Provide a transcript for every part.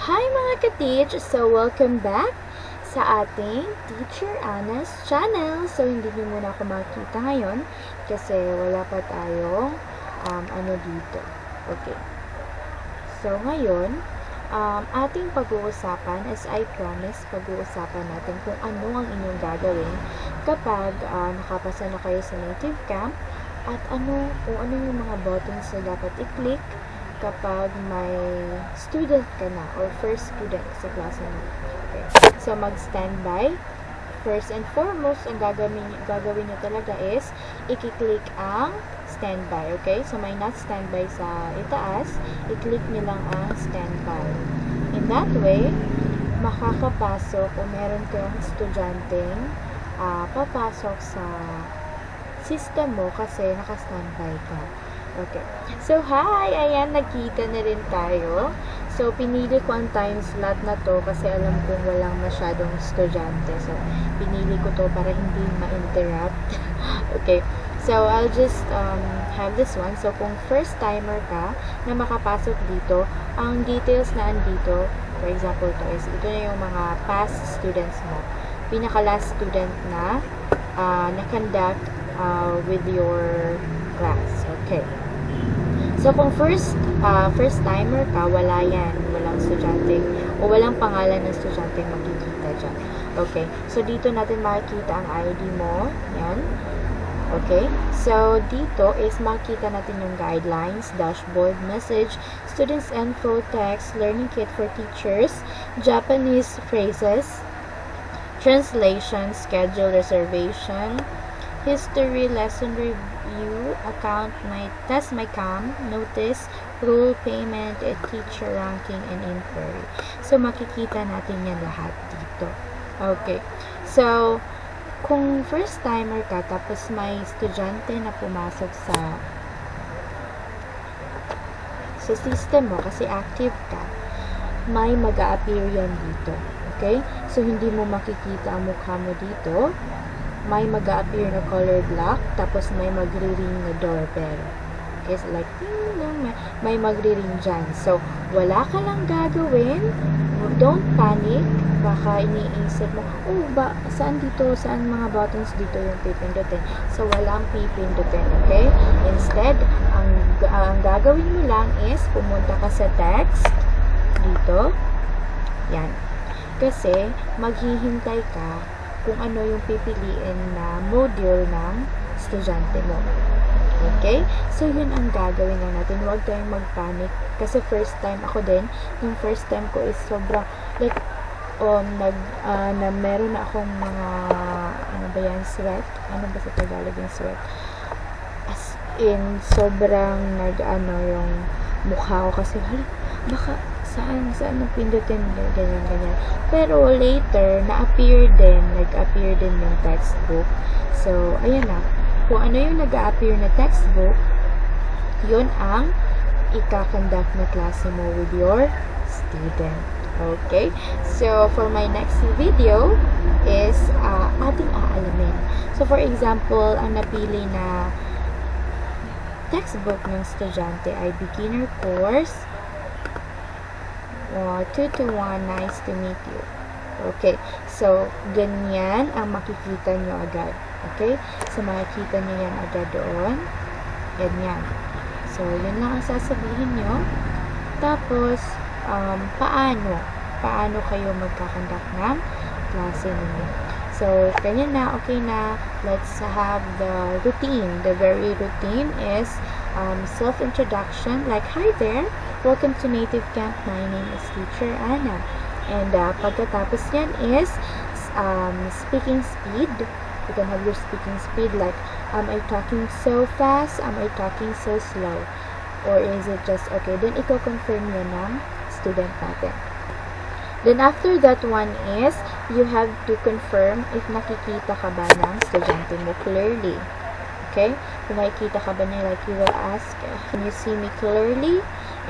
Hi mga ka-teach! So, welcome back sa ating Teacher Anna's channel. So, hindi niyo muna ako makita ngayon kasi wala pa tayong dito. Okay. So, ngayon, ating pag-uusapan, as I promised, pag-uusapan natin kung ano ang inyong gagawin kapag nakapasa na kayo sa native camp at kung ano yung mga buttons na dapat i-click kapag may student ka na or first student sa klase mo. Okay. So, mag-standby. First and foremost, ang gagawin nyo talaga is i-click ang standby. Okay? So, may not standby sa itaas. I-click nyo lang ang standby. In that way, makakapasok o meron kang estudyanteng papasok sa system mo kasi naka-standby ka. Okay. So, hi! Ayan, nagkita na rin tayo. So, pinili ko ang time slot na to kasi alam kong walang masyadong estudyante. So, pinili ko to para hindi ma-interrupt. Okay. So, I'll just have this one. So, kung first timer ka na makapasok dito, ang details na andito, for example, ito na yung mga past students mo. Pinaka-last student na na-conduct with your class. Okay. So, kung first timer ka, wala yan. Walang estudyante o walang pangalan ng estudyante makikita dyan. Okay. So, dito natin makikita ang ID mo. Yan. Okay. So, dito is makikita natin yung guidelines, dashboard, message, students info, text, learning kit for teachers, Japanese phrases, translation, schedule, reservation, history, lesson review, account, test my cam, notice, rule, payment, teacher ranking, and inquiry. So, makikita natin yan lahat dito. Okay. So, kung first timer ka, tapos may estudyante na pumasok sa system mo, kasi active ka, may mag-a-appear yan dito. Okay? So, hindi mo makikita ang mukha mo dito. May mag-a-appear na color block, tapos may magre-ring na doorbell. Okay, so like, may magre-ring dyan. So, wala ka lang gagawin. Don't panic. Baka iniisip mo, saan mga buttons dito yung pipindutin? So, walang pipindutin, okay? Instead, ang gagawin mo lang is, pumunta ka sa text, dito, yan. Kasi, maghihintay ka kung ano yung pipiliin na module ng estudyante mo. Okay? So, yun ang gagawin lang natin. Huwag tayong mag-panic. Kasi first time ako din, yung first time ko is sobrang, like, meron na akong mga, sweat? Ano ba sa Tagalog yung sweat? As in, sobrang yung mukha ko kasi, baka, saan ang pindutin, ganyan. Pero later, nag-appear din yung textbook. So, ayan na. Kung ano yung nag-appear na textbook, yun ang ika-conduct na klase mo with your student. Okay? So, for my next video is ating aalamin. So, for example, ang napili na textbook ng estudyante ay beginner course 221, nice to meet you. Okay. So, ganyan ang makikita nyo agad. Okay? So, makikita nyo yan agad doon. Ganyan. So, yun lang ang sasabihin nyo. Tapos, paano kayo magkakandak ng klase ninyo. So, ganyan na, okay na. Let's have the routine. The very routine is self-introduction. Like, hi there. Welcome to Native Camp. My name is Teacher Anna. And pagkatapos yan is speaking speed. You can have your speaking speed like, am I talking so fast? Am I talking so slow? Or is it just okay? Then, i-confirm yan ng student natin. Then, after that one is, you have to confirm if nakikita ka ba ng estudyante mo clearly. Okay? Kung nakikita ka ba niya, like, you will ask, can you see me clearly?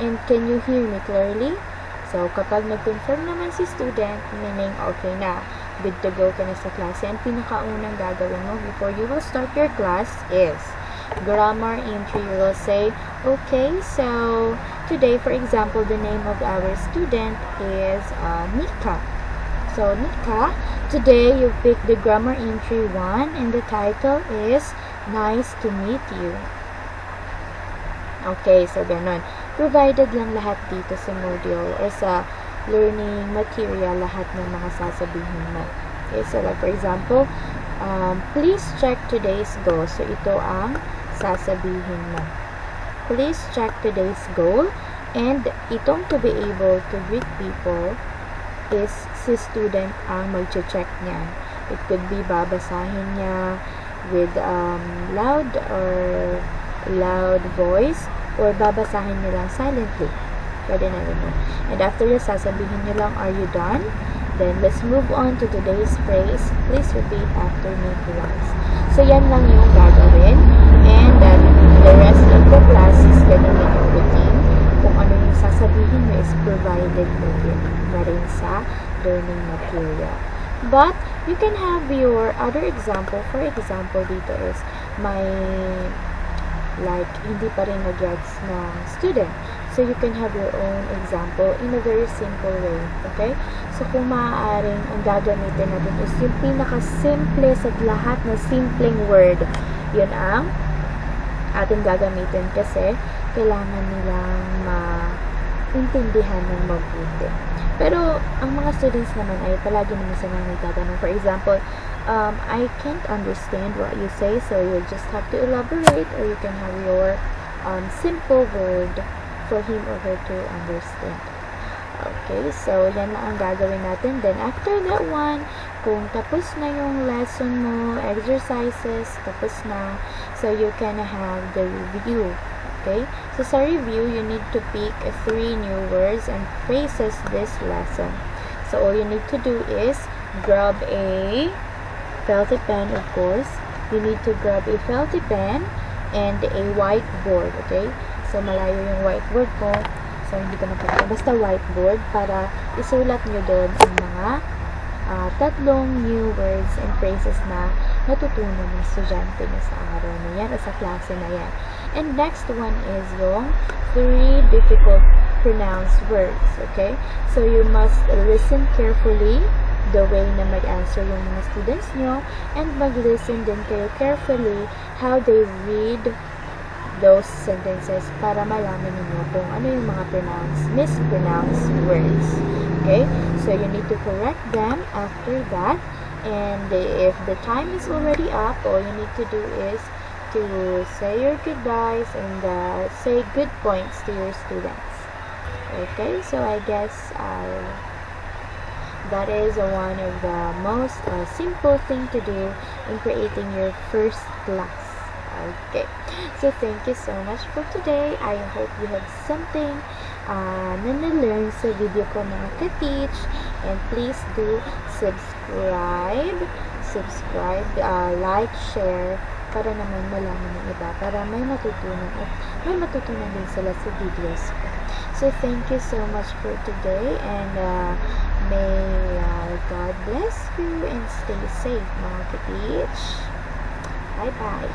And can you hear me clearly? So, kapag nag-confirm naman si student, meaning okay na, good to go ka na sa klase. And pinakaunang gagawin mo before you will start your class is grammar entry. You will say, okay, so today, for example, the name of our student is Nika. So, Nika, today you picked the grammar entry 1 and the title is Nice to Meet You. Okay, so ganun. Provided lang lahat dito sa module or sa learning material, lahat ng mga sasabihin mo. Okay, so like for example, please check today's goal. So, ito ang sasabihin mo. Please check today's goal. And itong to be able to greet people is si student ang mag-check niyan. It could be babasahin niya with loud voice or babasahin niya lang silently. Pwede na rin yun. And after yun, sasabihin niyo lang, are you done? Then, let's move on to today's phrase. Please repeat after me twice. So, yan lang yung gagawin. And the rest of the class is ganun din yung routine. Kung ano yung sasabihin mo is provided mo din na rin sa learning material. But, you can have your other example. For example, dito is may like, hindi pa rin nag-gets ng student. So, you can have your own example in a very simple way. Okay? So, kung maaaring ang gagamitin natin is yung pinaka-simple sa lahat na simpleng word. Yun ang ating gagamitin kasi kailangan nilang maintindihan ng mabuti. Pero, ang mga students naman ay palagi naman sila nagtatanong. For example, I can't understand what you say, so you just have to elaborate, or you can have your simple word for him or her to understand. Okay, so yan na ang gagawin natin. Then, after that one, kung tapos na yung lesson mo, exercises, tapos na, so you can have the review. Okay, so sa review, you need to pick 3 new words and phrases this lesson. So, all you need to do is grab a felty pen, of course. You need to grab a felty pen and a whiteboard, okay? So, malayo yung whiteboard ko. So, hindi ko napagod. Basta whiteboard para isulat nyo doon ang mga 3 new words and phrases na natutunan ng estudyante nyo sa araw na yan o sa klase na yan. And next one is yung 3 difficult pronounced words, okay? So, you must listen carefully the way na mag-answer yung mga students nyo, and mag-listen din kayo carefully how they read those sentences para malaman niyo kung ano yung mga mispronounced words. Okay? So, you need to correct them after that, and if the time is already up, all you need to do is to say your goodbyes and say good points to your students. Okay? So, I guess that is one of the most simple thing to do in creating your first class. Okay. So, thank you so much for today. I hope you have something na na-learn sa video ko mga ka-teach. And please do subscribe, like, share, para naman malaman ng iba, para may matutunan at may matutunan din sila sa videos ko. So, thank you so much for today, and may God bless you and stay safe mga ka-teach. Bye-bye.